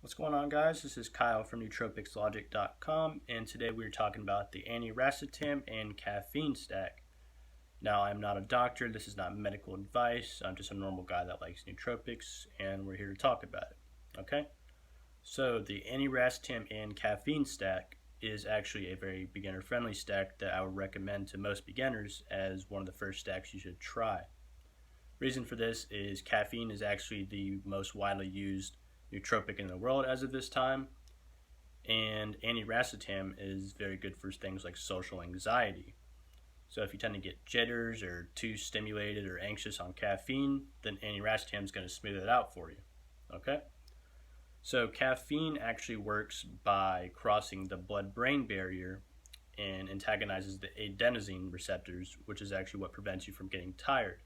What's going on, guys? This is Kyle from nootropicslogic.com, and today we're talking about the Aniracetam and caffeine stack. Now, I'm not a doctor, this is not medical advice, I'm just a normal guy that likes nootropics, and we're here to talk about it, okay? So, the Aniracetam and caffeine stack is actually a very beginner-friendly stack that I would recommend to most beginners as one of the first stacks you should try. Reason for this is caffeine is actually the most widely used nootropic in the world as of this time, and aniracetam is very good for things like social anxiety. So if you tend to get jitters or too stimulated or anxious on caffeine, then aniracetam is going to smooth it out for you. Okay? So caffeine actually works by crossing the blood-brain barrier and antagonizes the adenosine receptors, which is actually what prevents you from getting tired.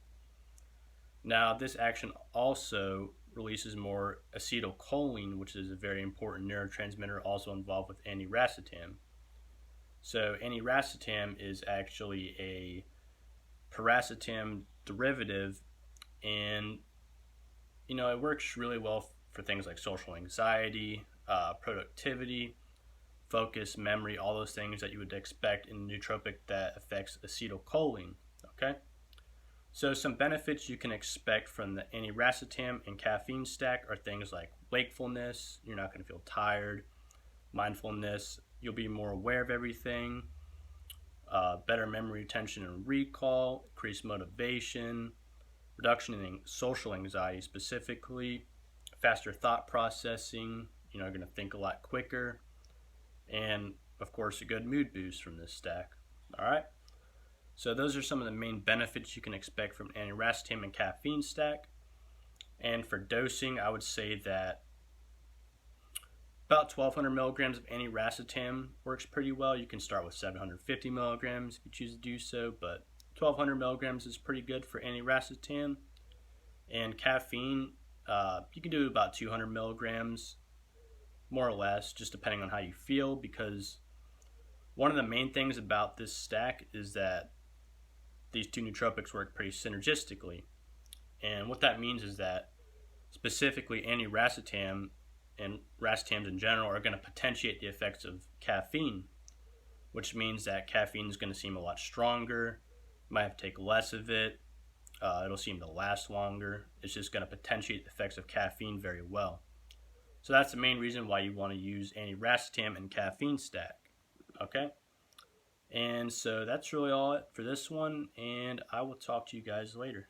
Now, this action also releases more acetylcholine, which is a very important neurotransmitter also involved with aniracetam. So aniracetam is actually a piracetam derivative, and it works really well for things like social anxiety, productivity, focus, memory, all those things that you would expect in a nootropic that affects acetylcholine. Okay? So some benefits you can expect from the aniracetam and caffeine stack are things like wakefulness, you're not going to feel tired, mindfulness, you'll be more aware of everything, better memory retention and recall, increased motivation, reduction in social anxiety specifically, faster thought processing, you're going to think a lot quicker, and of course a good mood boost from this stack. Alright? So those are some of the main benefits you can expect from aniracetam and caffeine stack. And for dosing, I would say that about 1,200 milligrams of aniracetam works pretty well. You can start with 750 milligrams if you choose to do so, but 1,200 milligrams is pretty good for aniracetam. And caffeine, you can do about 200 milligrams, more or less, just depending on how you feel, because one of the main things about this stack is that these two nootropics work pretty synergistically. And what that means is that specifically aniracetam and racetams in general are going to potentiate the effects of caffeine, which means that caffeine is going to seem a lot stronger. You might have to take less of it. It'll seem to last longer. It's just going to potentiate the effects of caffeine very well. So that's the main reason why you want to use aniracetam and caffeine stack. Okay? And so that's really all for this one, and I will talk to you guys later.